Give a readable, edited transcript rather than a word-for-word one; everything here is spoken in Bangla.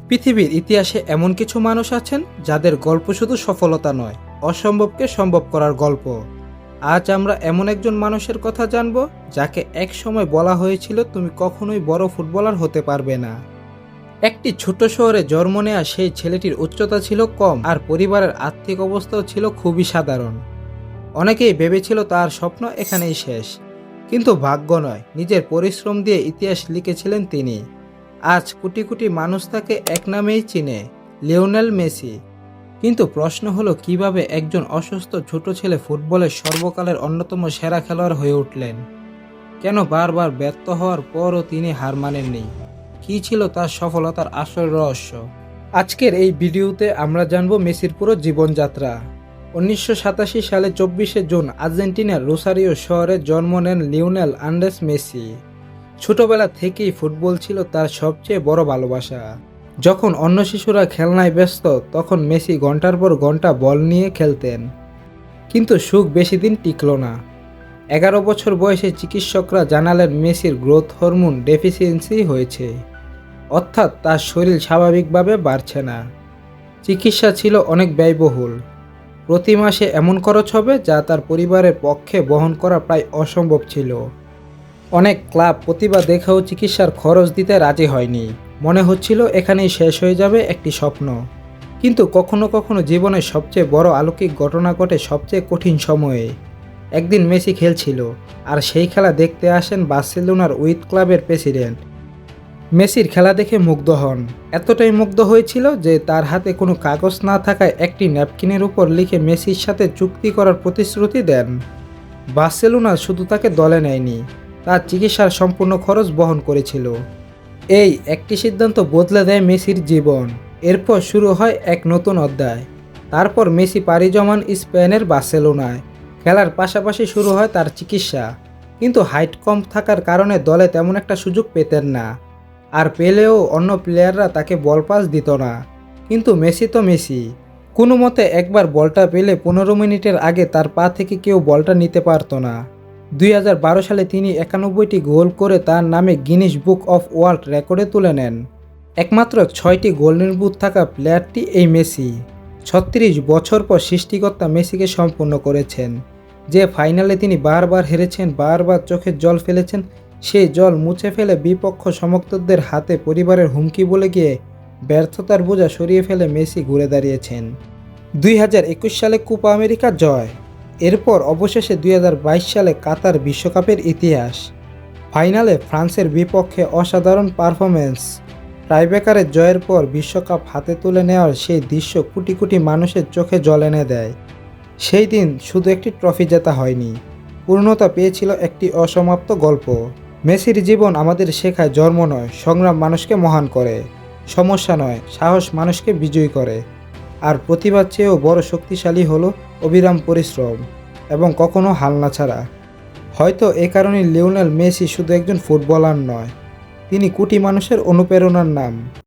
পৃথিবীর ইতিহাসে এমন কিছু মানুষ আছেন যাদের গল্প শুধু সফলতা নয়, অসম্ভবকে সম্ভব করার গল্প। আজ আমরা এমন একজন মানুষের কথা জানব যাকে এক সময় বলা হয়েছিল তুমি কখনোই বড় ফুটবলার হতে পারবে না। একটি ছোট শহরে জন্ম নেওয়া সেই ছেলেটির উচ্চতা ছিল কম আর পরিবারের আর্থিক অবস্থাও ছিল খুবই সাধারণ। অনেকেই ভেবেছিল তার স্বপ্ন এখানেই শেষ, কিন্তু ভাগ্য নয়, নিজের পরিশ্রম দিয়ে ইতিহাস লিখেছিলেন তিনি। আজ কোটি কোটি মানুষ তাকে এক নামেই চিনে, লিওনেল মেসি। কিন্তু প্রশ্ন হলো কিভাবে একজন অসুস্থ ছোট ছেলে ফুটবলের সর্বকালের অন্যতম সেরা খেলোয়াড় হয়ে উঠলেন? কেন বারবার ব্যর্থ হওয়ার পরও তিনি হার মানেননি? কী ছিল তার সফলতার আসল রহস্য? আজকের এই ভিডিওতে আমরা জানব মেসির পুরো জীবনযাত্রা। 1987 সালে 24শে জুন আর্জেন্টিনার রোসারিও শহরে জন্ম নেন লিওনেল আন্দ্রেস মেসি। ছোটবেলা থেকেই ফুটবল ছিল তার সবচেয়ে বড় ভালোবাসা। যখন অন্য শিশুরা খেলনায় ব্যস্ত, তখন মেসি ঘন্টার পর ঘন্টা বল নিয়ে খেলতেন। কিন্তু সুখ বেশি দিন টিকল না। 11 বছর বয়সে চিকিৎসকরা জানালেন মেসির গ্রোথ হরমোন ডেফিসিয়েন্সি হয়েছে, অর্থাৎ তার শরীর স্বাভাবিকভাবে বাড়ছে না। চিকিৎসা ছিল অনেক ব্যয়বহুল। প্রতি মাসে এমন খরচ হবে যা তার পরিবারের পক্ষে বহন করা প্রায় অসম্ভব ছিল। অনেক ক্লাব প্রতিভা দেখেও চিকিৎসার খরচ দিতে রাজি হয়নি। মনে হচ্ছিল এখানেই শেষ হয়ে যাবে একটি স্বপ্ন। কিন্তু কখনো কখনো জীবনের সবচেয়ে বড় অলৌকিক ঘটনা ঘটে সবচেয়ে কঠিন সময়ে। একদিন মেসি খেলছিল, আর সেই খেলা দেখতে আসেন বার্সেলোনার উইথ ক্লাবের প্রেসিডেন্ট। মেসির খেলা দেখে মুগ্ধ হন, এতটাই মুগ্ধ হয়েছিল যে তার হাতে কোনো কাগজ না থাকায় একটি ন্যাপকিনের উপর লিখে মেসির সাথে চুক্তি করার প্রতিশ্রুতি দেন। বার্সেলোনা শুধু তাকে দলে নেয়নি, তার চিকিৎসার সম্পূর্ণ খরচ বহন করেছিল। এই একটি সিদ্ধান্ত বদলে দেয় মেসির জীবন। এরপর শুরু হয় এক নতুন অধ্যায়। তারপর মেসি পাড়ি জমান স্পেনের বার্সেলোনায়। খেলার পাশাপাশি শুরু হয় তার চিকিৎসা। কিন্তু হাইট কম থাকার কারণে দলে তেমন একটা সুযোগ পেতেন না, আর পেলেও অন্য প্লেয়াররা তাকে বল পাস দিত না। কিন্তু মেসি তো মেসি, কোনো মতে একবার বলটা পেলে 15 মিনিটের আগে তার পা থেকে কেউ বলটা নিতে পারত না। 2012 সালে তিনি 91টি গোল করে তার নামে গিনিস বুক অফ ওয়ার্ল্ড রেকর্ডে তুলে নেন। একমাত্র 6টি গোল্ডেন বুট থাকা প্লেয়ারটি এই মেসি। 36 বছর পর সৃষ্টিকর্তা মেসিকে সম্পূর্ণ করেছেন। যে ফাইনালে তিনি বারবার হেরেছেন, বারবার চোখের জল ফেলেছেন, সেই জল মুছে ফেলে বিপক্ষ সমর্থকদের হাতে পরিবারের হুমকি বলে গিয়ে ব্যর্থতার বোঝা সরিয়ে ফেলে মেসি ঘুরে দাঁড়িয়েছেন। 2021 সালে কোপা আমেরিকা জয়। এরপর অবশেষে 2022 সালে কাতার বিশ্বকাপের ইতিহাস। ফাইনালে ফ্রান্সের বিপক্ষে অসাধারণ পারফরম্যান্স। টাইব্রেকারের জয়ের পর বিশ্বকাপ হাতে তুলে নেওয়ার সেই দৃশ্য কোটি কোটি মানুষের চোখে জল এনে দেয়। সেই দিন শুধু একটি ট্রফি জেতা হয়নি, পূর্ণতা পেয়েছিল একটি অসমাপ্ত গল্প। মেসির জীবন আমাদের শেখায় জন্ম নয়, সংগ্রাম মানুষকে মহান করে। সমস্যা নয়, সাহস মানুষকে বিজয়ী করে। আর প্রতিভার চেয়েও বড় শক্তিশালী হলো অবিরাম পরিশ্রম এবং কখনো হাল না ছাড়া। হয়তো এ কারণেই লিওনেল মেসি শুধু একজন ফুটবলার নয়, তিনি কোটি মানুষের অনুপ্রেরণার নাম।